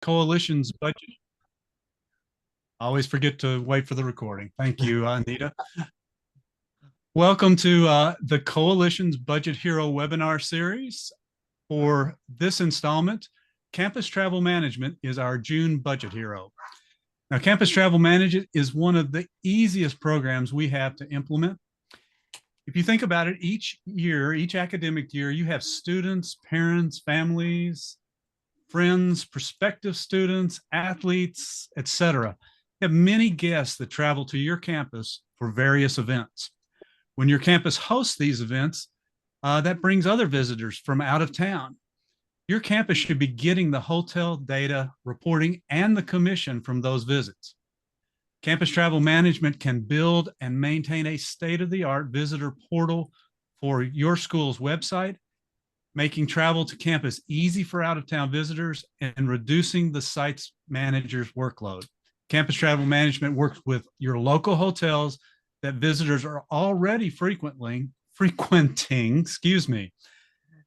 Coalition's budget. Always forget to wait for the recording. Thank you, Anita. Welcome to the Coalition's Budget Hero webinar series. For this installment, Campus Travel Management is our June Budget Hero. Now, Campus Travel Management is one of the easiest programs we have to implement. If you think about it, each year, each academic year, you have students, parents, families, friends, prospective students, athletes, etc. You have many guests that travel to your campus for various events. When your campus hosts these events, that brings other visitors from out of town. Your campus should be getting the hotel data, reporting, and the commission from those visits. Campus Travel Management can build and maintain a state-of-the-art visitor portal for your school's website, making travel to campus easy for out-of-town visitors and reducing the site's manager's workload. Campus Travel Management works with your local hotels that visitors are already frequenting,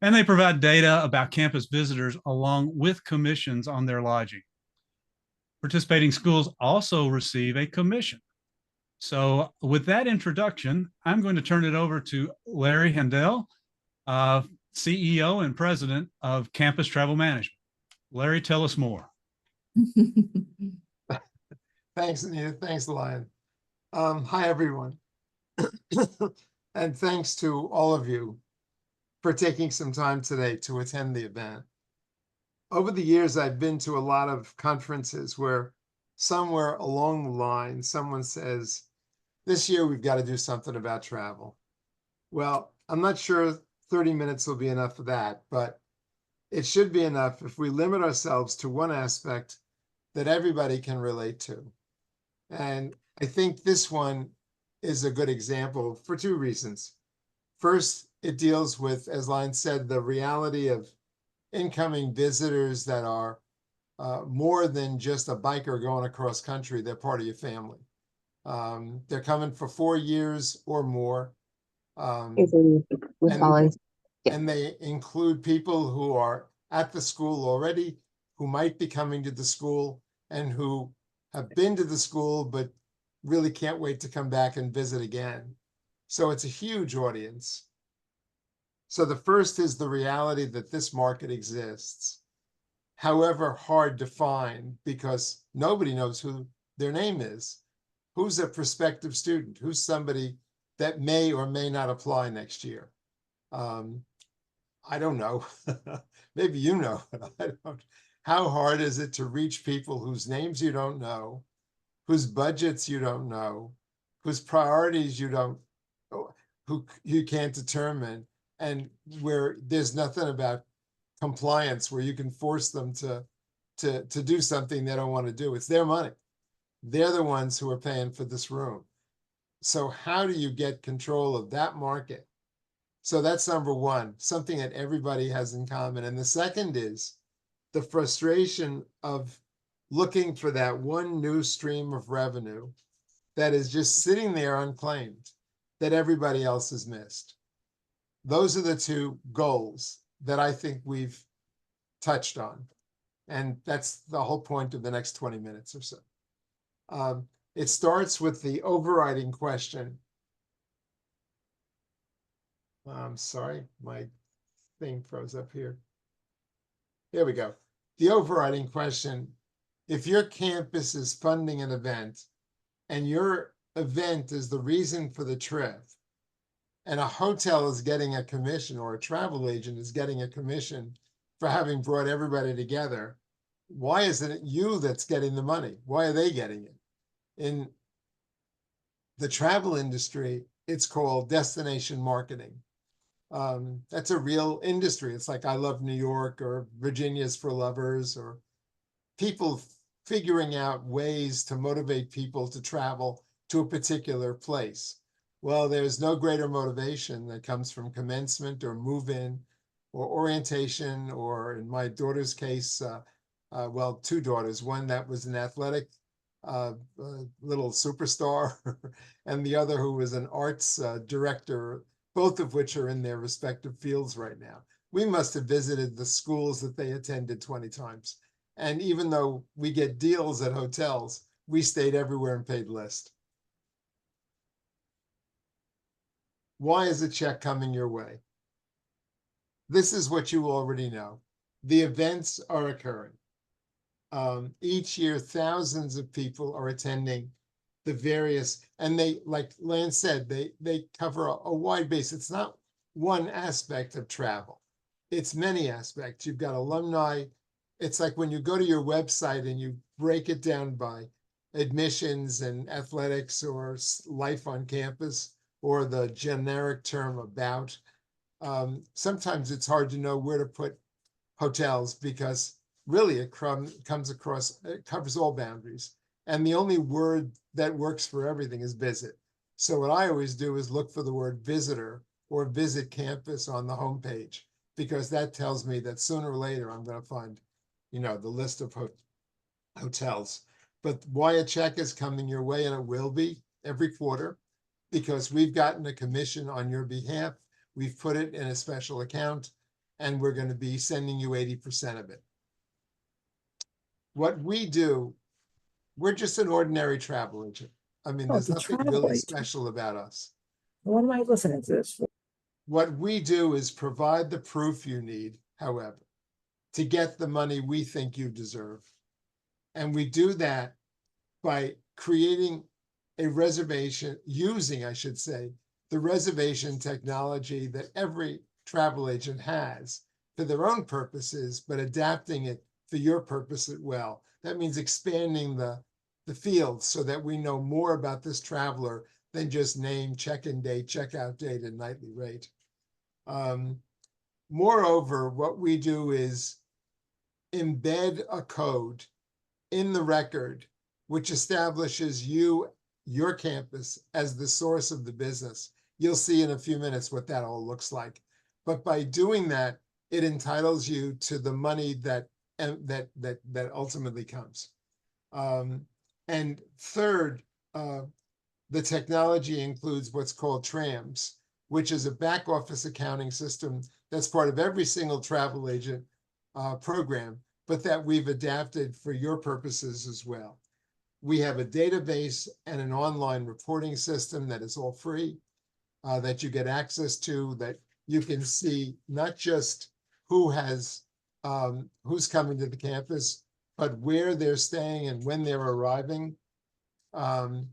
and they provide data about campus visitors along with commissions on their lodging. Participating schools also receive a commission. So with that introduction, I'm going to turn it over to Larry Handel, CEO and President of Campus Travel Management. Larry, tell us more. Thanks, Anita. Thanks, Lion. Hi, everyone. And thanks to all of you for taking some time today to attend the event. Over the years, I've been to a lot of conferences where somewhere along the line, someone says, this year we've got to do something about travel. Well, I'm not sure 30 minutes will be enough for that, but it should be enough if we limit ourselves to one aspect that everybody can relate to. And I think this one is a good example for two reasons. First, it deals with, as Lion said, the reality of incoming visitors that are more than just a biker going across country. They're part of your family. They're coming for 4 years or more. And they include people who are at the school already, who might be coming to the school, and who have been to the school but really can't wait to come back and visit again. So it's a huge audience. So the first is the reality that this market exists, however hard to find, because nobody knows who their name is. Who's a prospective student? Who's somebody that may or may not apply next year? I don't know. Maybe you know, but I don't. How hard is it to reach people whose names you don't know, whose budgets you don't know, whose priorities you don't, who you can't determine, and where there's nothing about compliance where you can force them to do something they don't want to do. It's their money. They're the ones who are paying for this room. So how do you get control of that market? So that's number one, something that everybody has in common. And the second is the frustration of looking for that one new stream of revenue that is just sitting there unclaimed that everybody else has missed. Those are the two goals that I think we've touched on. And that's the whole point of the next 20 minutes or so. It starts with the overriding question. I'm sorry, my thing froze up here. Here we go. The overriding question, if your campus is funding an event and your event is the reason for the trip, and a hotel is getting a commission or a travel agent is getting a commission for having brought everybody together, why isn't it you that's getting the money? Why are they getting it? In the travel industry, it's called destination marketing. That's a real industry. It's like I Love New York or Virginia's for Lovers, or people figuring out ways to motivate people to travel to a particular place. Well, there's no greater motivation that comes from commencement or move-in or orientation, or in my daughter's case, well, two daughters, one that was an athletic little superstar and the other who was an arts director, both of which are in their respective fields right now. We must have visited the schools that they attended 20 times. And even though we get deals at hotels, we stayed everywhere and paid list. Why is a check coming your way? This is what you already know. The events are occurring. Each year, thousands of people are attending the various, and they, like Lance said, they cover a wide base. It's not one aspect of travel. It's many aspects. You've got alumni. It's like when you go to your website and you break it down by admissions and athletics or life on campus or the generic term about. Sometimes it's hard to know where to put hotels because really it comes across, it covers all boundaries. And the only word that works for everything is visit. So what I always do is look for the word visitor or visit campus on the homepage, because that tells me that sooner or later I'm going to find, the list of hotels. But why a check is coming your way, and it will be every quarter, because we've gotten a commission on your behalf. We've put it in a special account, and we're going to be sending you 80% of it. What we do, we're just an ordinary travel agent. I mean, Oh, there's the nothing travel really agent. special about us. What am I listening to this for? What we do is provide the proof you need, however, to get the money we think you deserve. And we do that by creating a reservation, using, I should say, the reservation technology that every travel agent has for their own purposes, but adapting it for your purpose as well. That means expanding the field so that we know more about this traveler than just name, check-in date, checkout date, and nightly rate. Moreover, what we do is embed a code in the record which establishes your campus as the source of the business. You'll see in a few minutes what that all looks like. But by doing that, it entitles you to the money that ultimately comes. And third, the technology includes what's called TRAMS, which is a back office accounting system that's part of every single travel agent program, but that we've adapted for your purposes as well. We have a database and an online reporting system that is all free, that you get access to, that you can see not just who's coming to the campus, but where they're staying and when they're arriving. And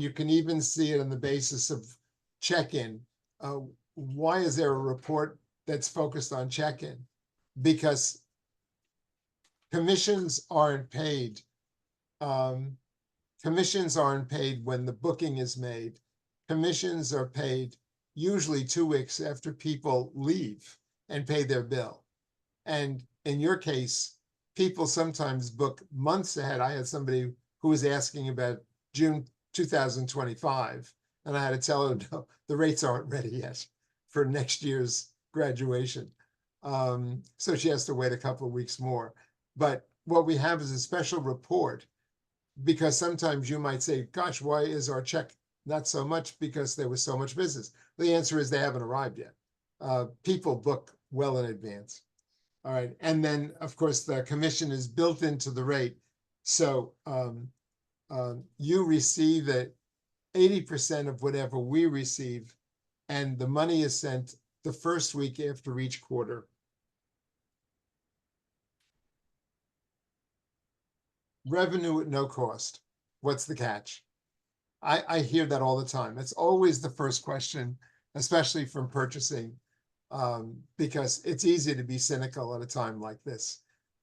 you can even see it on the basis of check-in. Why is there a report that's focused on check-in? Because commissions aren't paid. Commissions aren't paid when the booking is made. Commissions are paid usually 2 weeks after people leave and pay their bill. And in your case, people sometimes book months ahead. I had somebody who was asking about June 2025, and I had to tell her, no, the rates aren't ready yet for next year's graduation. So she has to wait a couple of weeks more. But what we have is a special report, because sometimes you might say, gosh, why is our check not so much? Because there was so much business. The answer is they haven't arrived yet. People book well in advance. All right. And then, of course, the commission is built into the rate. So you receive 80% of whatever we receive, and the money is sent the first week after each quarter. Revenue at no cost. What's the catch? I hear that all the time. It's always the first question, especially from purchasing, because it's easy to be cynical at a time like this.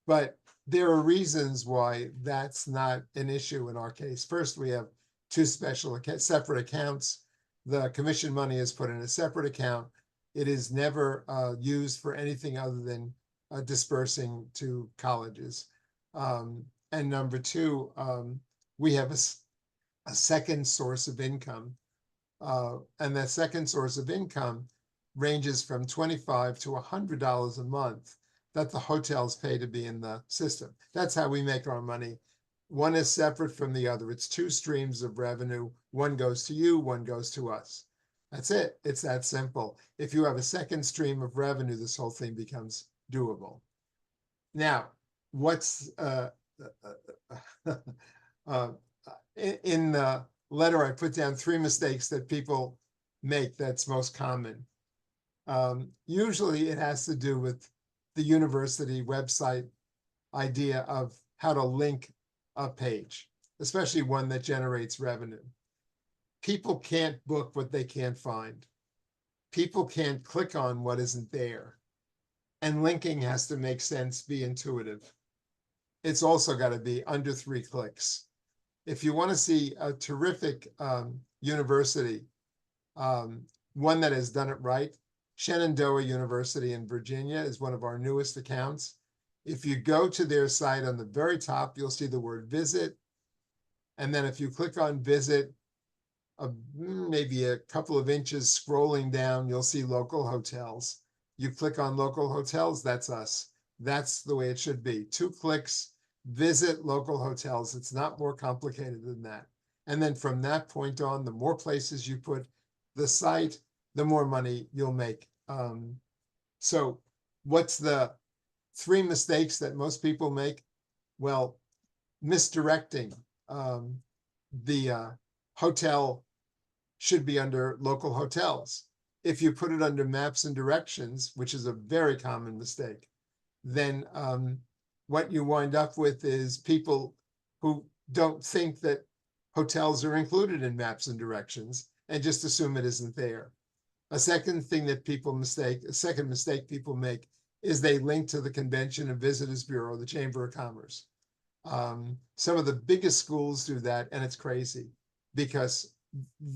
But there are reasons why that's not an issue in our case. First, we have two separate accounts. The commission money is put in a separate account. It is never used for anything other than dispersing to colleges. And number two, we have a second source of income. And that second source of income ranges from $25 to $100 a month that the hotels pay to be in the system. That's how we make our money. One is separate from the other. It's two streams of revenue. One goes to you, one goes to us. That's it. It's that simple. If you have a second stream of revenue, this whole thing becomes doable. Now, what's in the letter, I put down 3 mistakes that people make that's most common. Usually it has to do with the university website idea of how to link a page, especially one that generates revenue. People can't book what they can't find. People can't click on what isn't there. And linking has to make sense, be intuitive. It's also got to be under 3 clicks. If you want to see a terrific university, one that has done it right, Shenandoah University in Virginia is one of our newest accounts. If you go to their site on the very top, you'll see the word visit. And then if you click on visit, maybe a couple of inches scrolling down, you'll see local hotels. You click on local hotels, that's us. That's the way it should be. 2 clicks, visit local hotels. It's not more complicated than that. And then from that point on, the more places you put the site, the more money you'll make. So what's the 3 mistakes that most people make? Well, misdirecting. The hotel should be under local hotels. If you put it under maps and directions, which is a very common mistake, then what you wind up with is people who don't think that hotels are included in maps and directions and just assume it isn't there. A second mistake people make is they link to the Convention and Visitors Bureau, the Chamber of Commerce. Some of the biggest schools do that, and it's crazy because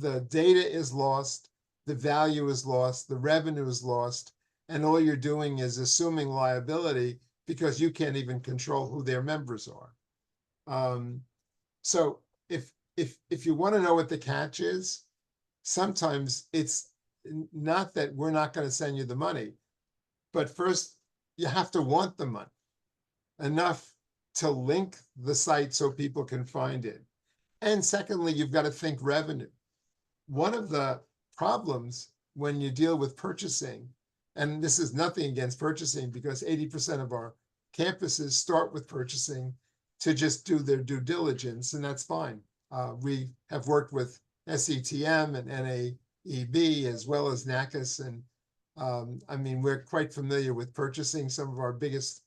the data is lost, the value is lost, the revenue is lost, and all you're doing is assuming liability because you can't even control who their members are. So if you want to know what the catch is, sometimes it's not that we're not going to send you the money, but first you have to want the money enough to link the site so people can find it. And secondly, you've got to think revenue. One of the problems when you deal with purchasing, and this is nothing against purchasing because 80% of our campuses start with purchasing to just do their due diligence, and that's fine. We have worked with SETM and NAEB as well as NACIS, and I mean, we're quite familiar with purchasing. Some of our biggest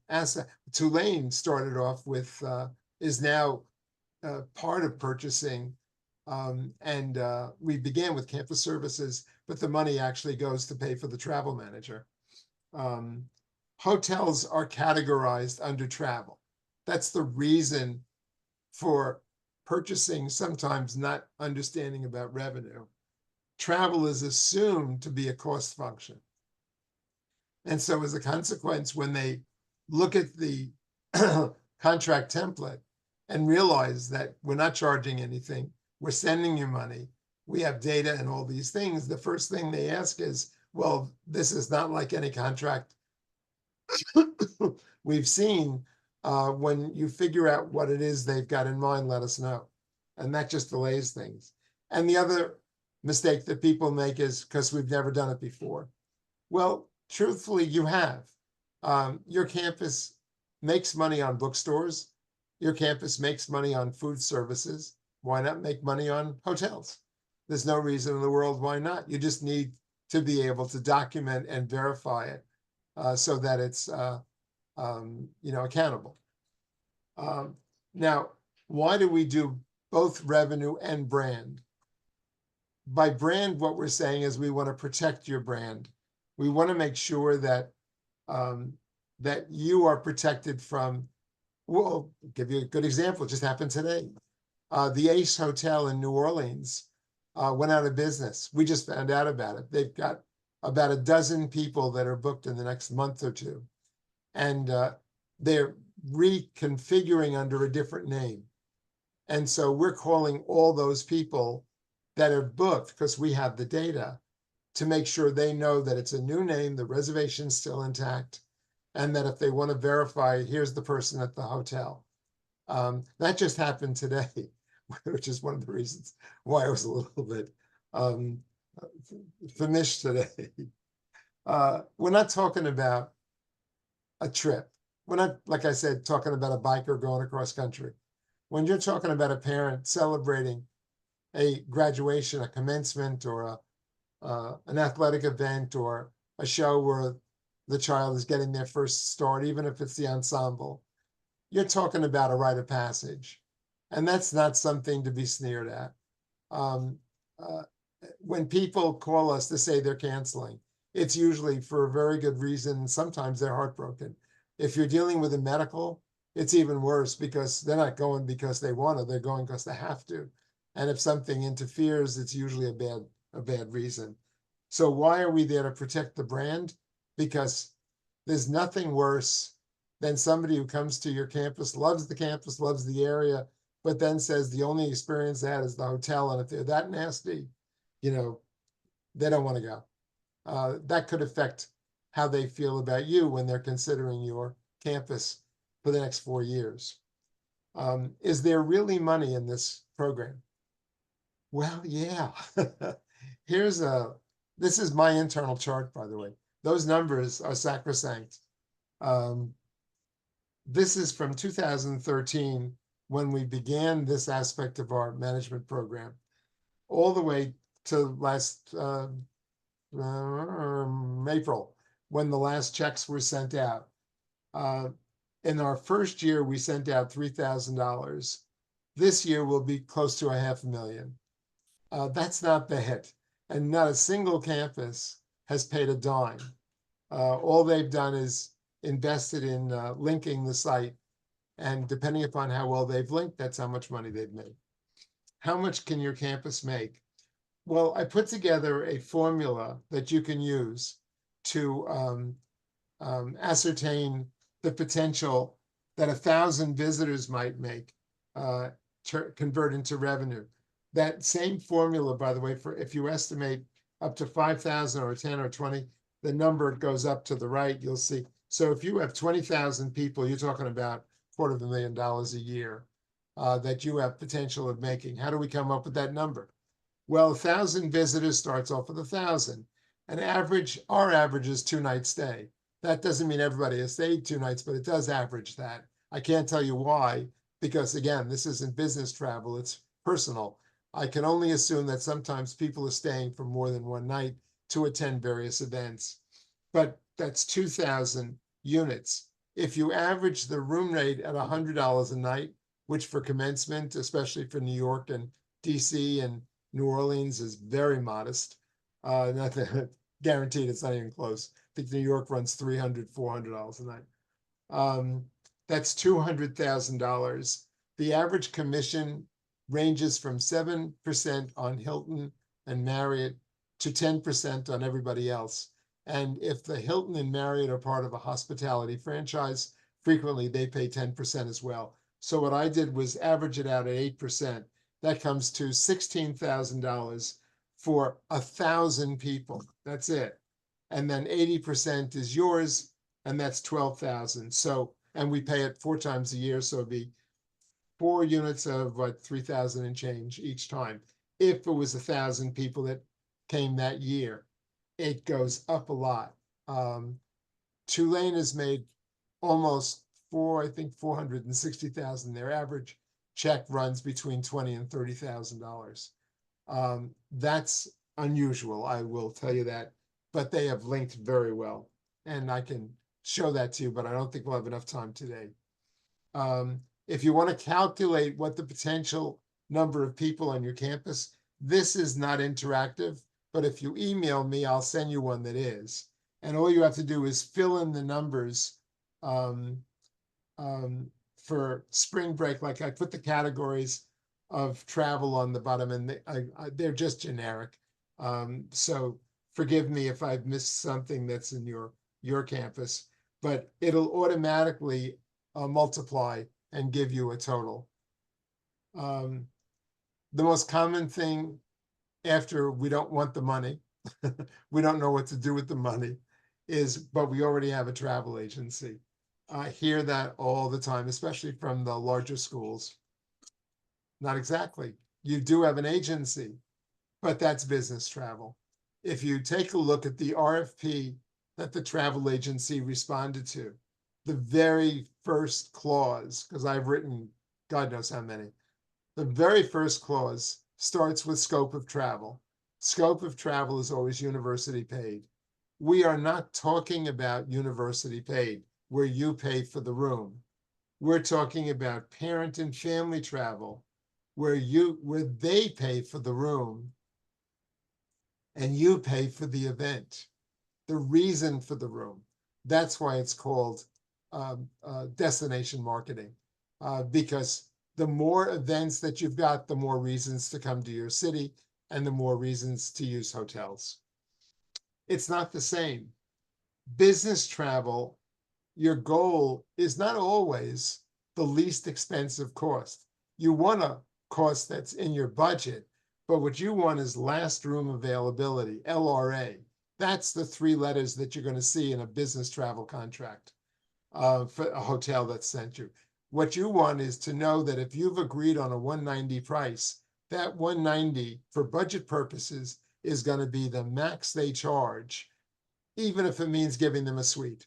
asset, Tulane started off with, is now part of purchasing, and we began with campus services, but the money actually goes to pay for the travel manager. Hotels are categorized under travel. That's the reason for purchasing, sometimes not understanding about revenue. Travel is assumed to be a cost function. And so as a consequence, when they look at the contract template and realize that we're not charging anything, we're sending you money, we have data and all these things, the first thing they ask is, well, this is not like any contract we've seen. When you figure out what it is they've got in mind, let us know. And that just delays things. And the other mistake that people make is because we've never done it before. Well, truthfully, you have. Your campus makes money on bookstores. Your campus makes money on food services. Why not make money on hotels? There's no reason in the world why not. You just need to be able to document and verify it so that it's accountable. Now, why do we do both revenue and brand? By brand, what we're saying is we want to protect your brand. We want to make sure that that you are protected from, well, I'll give you a good example. It just happened today. The Ace Hotel in New Orleans went out of business. We just found out about it. They've got about a dozen people that are booked in the next month or two. And they're reconfiguring under a different name. And so we're calling all those people that are booked, because we have the data, to make sure they know that it's a new name, the reservation's still intact, and that if they want to verify, here's the person at the hotel. That just happened today, which is one of the reasons why I was a little bit finished today. We're not talking about a trip. we're not, like I said, talking about a biker going across country. When you're talking about a parent celebrating a graduation, a commencement, or an athletic event, or a show where the child is getting their first start, even if it's the ensemble, you're talking about a rite of passage. And that's not something to be sneered at. Um, uh, when people call us to say they're canceling, it's usually for a very good reason. Sometimes they're heartbroken. If you're dealing with a medical, it's even worse because they're not going because they want to, they're going because they have to. And if something interferes, it's usually a bad reason. So why are we there to protect the brand? Because there's nothing worse than somebody who comes to your campus, loves the area, but then says the only experience they had is the hotel. And if they're that nasty, you know, they don't want to go. That could affect how they feel about you when they're considering your campus for the next 4 years. Is there really money in this program? Well, yeah. This is my internal chart, by the way. Those numbers are sacrosanct. This is from 2013 when we began this aspect of our management program, all the way to last April, when the last checks were sent out. In our first year, we sent out $3,000. This year will be close to $500,000. That's not bad. And not a single campus has paid a dime. All they've done is invested in linking the site. And depending upon how well they've linked, that's how much money they've made. How much can your campus make? Well, I put together a formula that you can use to ascertain the potential that 1,000 visitors might make convert into revenue. That same formula, by the way, for if you estimate up to 5,000 or 10 or 20, the number goes up to the right, you'll see. So if you have 20,000 people, you're talking about $250,000 a year that you have potential of making. How do we come up with that number? Well, 1,000 visitors starts off with 1,000. Our average is 2-night stay. That doesn't mean everybody has stayed 2 nights, but it does average that. I can't tell you why, because again, this isn't business travel, it's personal. I can only assume that sometimes people are staying for more than 1 night to attend various events, but that's 2,000 units. If you average the room rate at $100 a night, which for commencement, especially for New York and DC and New Orleans, is very modest. Not that guaranteed, it's not even close. I think New York runs $300, $400 a night. That's $200,000. The average commission ranges from 7% on Hilton and Marriott to 10% on everybody else. And if the Hilton and Marriott are part of a hospitality franchise, frequently they pay 10% as well. So what I did was average it out at 8%. That comes to $16,000 for 1,000 people. That's it. And then 80% is yours, and that's 12,000. So, and we pay it 4 times a year, so it'd be 4 units of what, 3,000 and change each time. If it was 1,000 people that came that year, it goes up a lot. Tulane has made almost I think 460,000. Their average check runs between $20,000 and $30,000. That's unusual, I will tell you that, but they have linked very well. And I can show that to you, but I don't think we'll have enough time today. If you want to calculate what the potential number of people on your campus, this is not interactive, but if you email me, I'll send you one that is. And all you have to do is fill in the numbers for spring break. Like I put the categories of travel on the bottom, and they're just generic. So forgive me if I've missed something that's in your campus, but it'll automatically multiply and give you a total. The most common thing after we don't want the money, we don't know what to do with the money, is, but we already have a travel agency. I hear that all the time, especially from the larger schools. Not exactly. You do have an agency, but that's business travel. If you take a look at the RFP that the travel agency responded to, the very first clause, because I've written God knows how many. The very first clause starts with scope of travel. Scope of travel is always university paid. We are not talking about university paid, where you pay for the room. We're talking about parent and family travel, where they pay for the room and you pay for the event, the reason for the room. That's why it's called destination marketing, because the more events that you've got, the more reasons to come to your city and the more reasons to use hotels. It's not the same. Business travel, your goal is not always the least expensive cost. You want a cost that's in your budget, but what you want is last room availability, LRA. That's the 3 letters that you're going to see in a business travel contract for a hotel that's sent you. What you want is to know that if you've agreed on a $190 price, that $190 for budget purposes is going to be the max they charge, even if it means giving them a suite.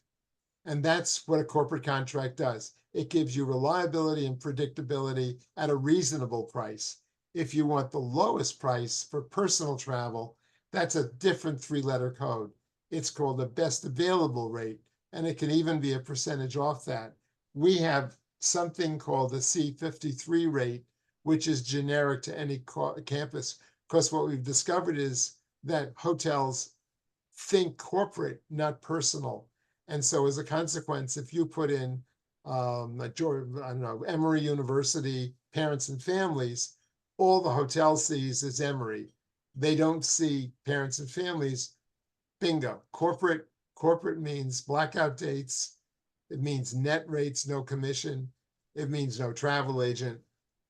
And that's what a corporate contract does. It gives you reliability and predictability at a reasonable price. If you want the lowest price for personal travel, that's a different 3-letter code. It's called the best available rate, and it can even be a percentage off that. We have something called the C53 rate, which is generic to any campus, because what we've discovered is that hotels think corporate, not personal. And so as a consequence, if you put in like George, I don't know, Emory University, parents and families, all the hotel sees is Emory. They don't see parents and families. Bingo. Corporate means blackout dates. It means net rates, no commission. It means no travel agent.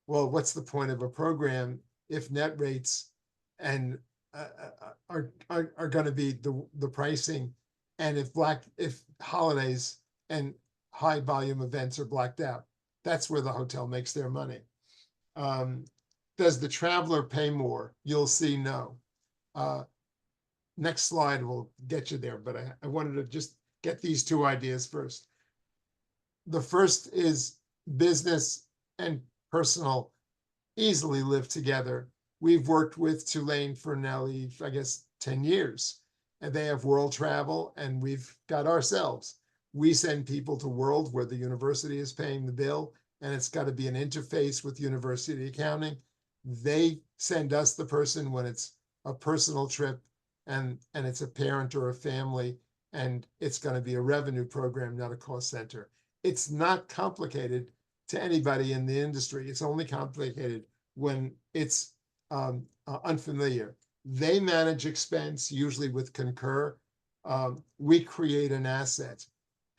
Well, what's the point of a program if net rates and are going to be the pricing, and if holidays and high volume events are blacked out? That's where the hotel makes their money. Does the traveler pay more? You'll see no. Next slide will get you there, but I wanted to just get these 2 ideas first. The first is business and personal easily live together. We've worked with Tulane for nearly, I guess, 10 years, and they have world travel, and we've got ourselves. We send people to World where the university is paying the bill, and it's got to be an interface with university accounting. They send us the person when it's a personal trip and it's a parent or a family, and it's going to be a revenue program, not a cost center. It's not complicated to anybody in the industry. It's only complicated when it's unfamiliar. They manage expense, usually with Concur. We create an asset.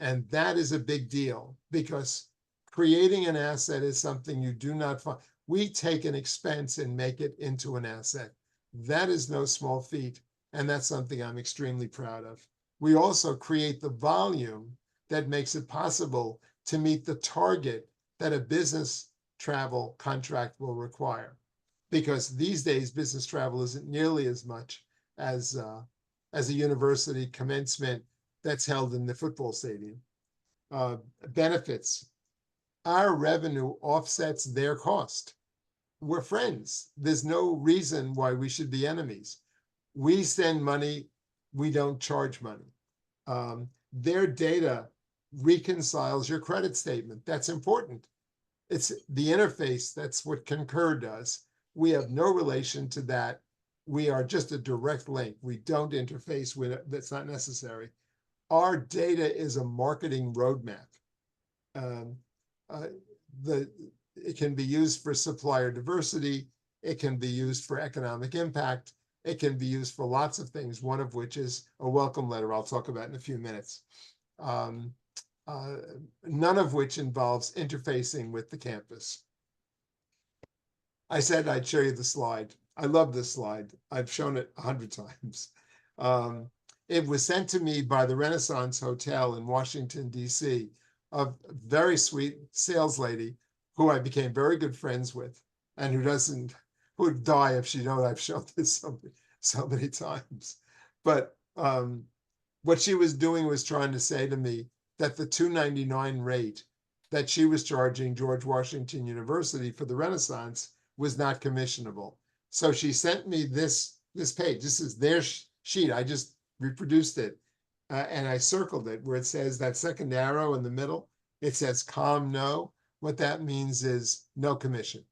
And that is a big deal, because creating an asset is something you do not find. We take an expense and make it into an asset. That is no small feat. And that's something I'm extremely proud of. We also create the volume that makes it possible to meet the target that a business travel contract will require. Because these days, business travel isn't nearly as much as a university commencement that's held in the football stadium. Benefits. Our revenue offsets their cost. We're friends. There's no reason why we should be enemies. We send money. We don't charge money. Their data reconciles your credit statement. That's important. It's the interface. That's what Concur does. We have no relation to that. We are just a direct link. We don't interface with it. That's not necessary. Our data is a marketing roadmap. It can be used for supplier diversity. It can be used for economic impact. It can be used for lots of things, one of which is a welcome letter I'll talk about in a few minutes. None of which involves interfacing with the campus. I said I'd show you the slide. I love this slide. I've shown it 100 times. It was sent to me by the Renaissance Hotel in Washington, D.C., a very sweet sales lady who I became very good friends with, and who would die if she knows I've shown this so many times. But what she was doing was trying to say to me, that the $299 rate that she was charging George Washington University for the Renaissance was not commissionable. So she sent me this page. This is their sheet. I just reproduced it. And I circled it where it says that second arrow in the middle, it says no. What that means is no commission.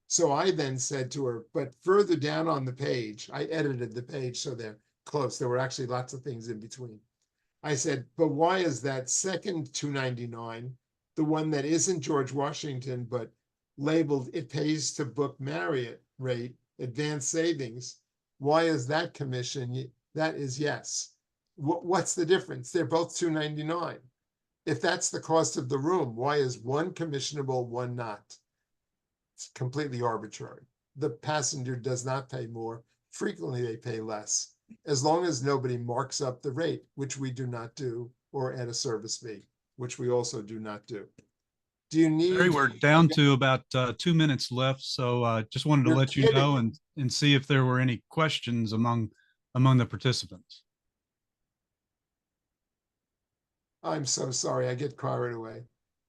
So I then said to her, but further down on the page, I edited the page so they're close. There were actually lots of things in between. I said, but why is that second $299, the one that isn't George Washington, but labeled it pays to book Marriott rate, advanced savings? Why is that commission? That is yes. What's the difference? They're both $299. If that's the cost of the room, why is one commissionable, one not? It's completely arbitrary. The passenger does not pay more. Frequently, they pay less, as long as nobody marks up the rate, which we do not do, or add a service fee, which we also do not do. Do you need? Larry, we're down to about 2 minutes left, so just wanted to You're let you kidding. know and see if there were any questions among the participants. I'm so sorry. I get carried away.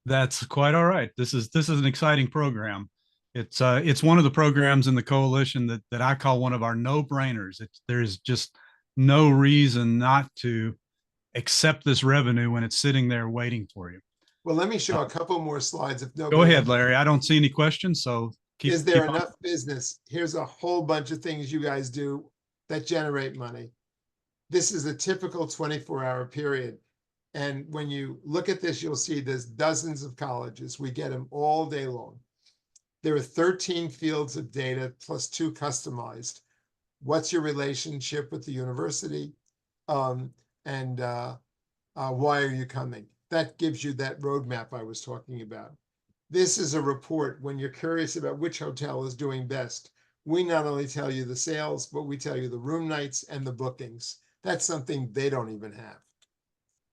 That's quite all right. This is an exciting program. It's one of the programs in the coalition that I call one of our no-brainers. There's just no reason not to accept this revenue when it's sitting there waiting for you. Well, let me show a couple more slides. If nobody Go ahead, Larry. I don't see any questions, so is there keep on. enough business? Here's a whole bunch of things you guys do that generate money. This is a typical 24-hour period. And when you look at this, you'll see there's dozens of colleges. We get them all day long. There are 13 fields of data plus 2 customized. What's your relationship with the university? And why are you coming? That gives you that roadmap I was talking about. This is a report when you're curious about which hotel is doing best. We not only tell you the sales, but we tell you the room nights and the bookings. That's something they don't even have.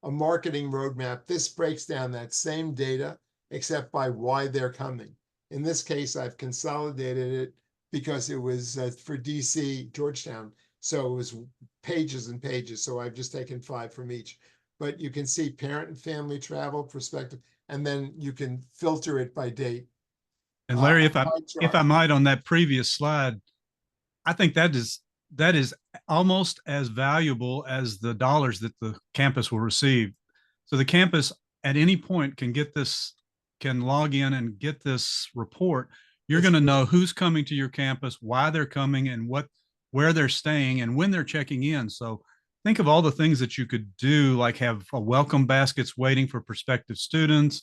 A marketing roadmap. This breaks down that same data, except by why they're coming. In this case, I've consolidated it because it was for DC, Georgetown. So it was pages and pages. So I've just taken 5 from each. But you can see parent and family travel perspective, and then you can filter it by date. And Larry, if chart. I might, on that previous slide, I think that is almost as valuable as the dollars that the campus will receive. So the campus at any point can log in and get this report. You're going to know who's coming to your campus, why they're coming, and where they're staying, and when they're checking in. So think of all the things that you could do, like have a welcome baskets waiting for prospective students,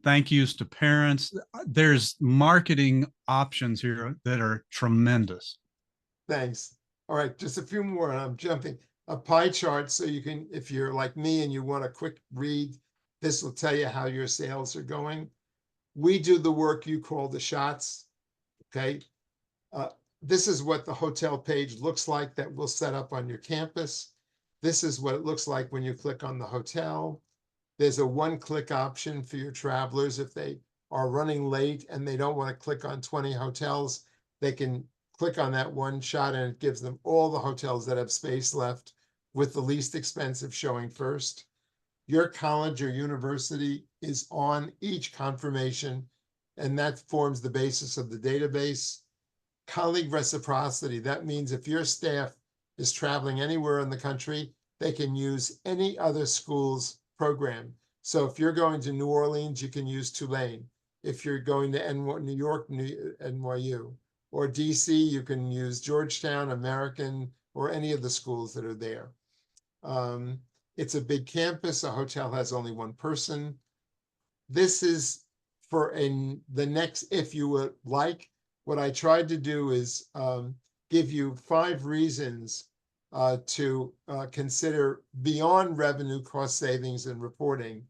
thank yous to parents. There's marketing options here that are tremendous. Thanks. All right, just a few more, and I'm jumping. A pie chart, so you can, if you're like me and you want a quick read, this will tell you how your sales are going. We do the work you call the shots, okay? This is what the hotel page looks like that we'll set up on your campus. This is what it looks like when you click on the hotel. There's a one-click option for your travelers. If they are running late and they don't want to click on 20 hotels, they can click on that one shot and it gives them all the hotels that have space left, with the least expensive showing first. Your college or university is on each confirmation, and that forms the basis of the database. Colleague reciprocity, that means if your staff is traveling anywhere in the country, they can use any other school's program. So if you're going to New Orleans, you can use Tulane. If you're going to New York, NYU, or DC, you can use Georgetown, American, or any of the schools that are there. It's a big campus. A hotel has only 1 person. This is for the next, if you would like. What I tried to do is give you 5 reasons to consider beyond revenue, cost savings, and reporting,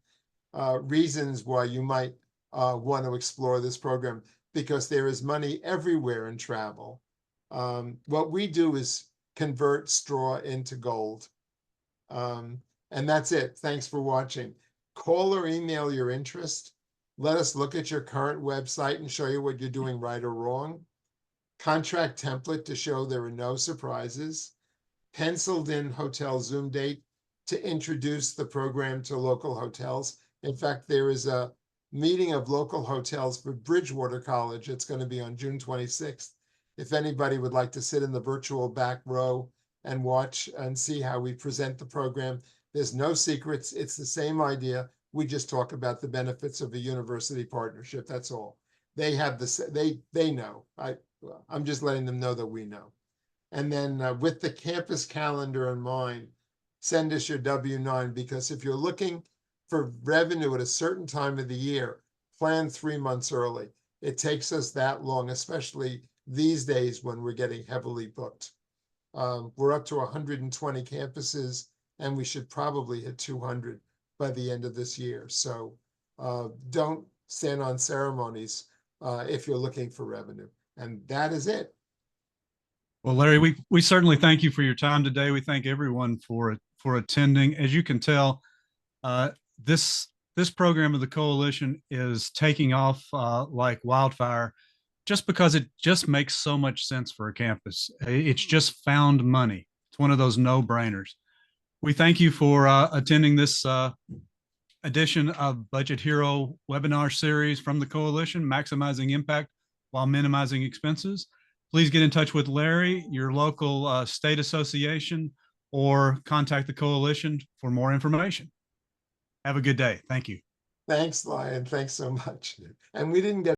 reasons why you might want to explore this program, because there is money everywhere in travel. What we do is convert straw into gold. And that's it. Thanks for watching. Call or email your interest. Let us look at your current website and show you what you're doing right or wrong. Contract template to show there are no surprises. Penciled in hotel Zoom date to introduce the program to local hotels. In fact, there is a meeting of local hotels for Bridgewater College. It's going to be on June 26th. If anybody would like to sit in the virtual back row and watch and see how we present the program, there's no secrets. It's the same idea. We just talk about the benefits of a university partnership. That's all. They have they know. I'm just letting them know that we know. And then with the campus calendar in mind, send us your W-9, because if you're looking for revenue at a certain time of the year, plan 3 months early. It takes us that long, especially these days when we're getting heavily booked. We're up to 120 campuses, and we should probably hit 200 by the end of this year. So don't stand on ceremonies if you're looking for revenue. And that is it. Well, Larry, we certainly thank you for your time today. We thank everyone for attending. As you can tell, this program of the coalition is taking off like wildfire, just because it just makes so much sense for a campus. It's just found money. It's one of those no-brainers. We thank you for attending this edition of Budget Hero webinar series from the coalition, Maximizing Impact while Minimizing Expenses. Please get in touch with Larry, your local state association, or contact the coalition for more information. Have a good day. Thank you. Thanks, Lion. Thanks so much. And we didn't get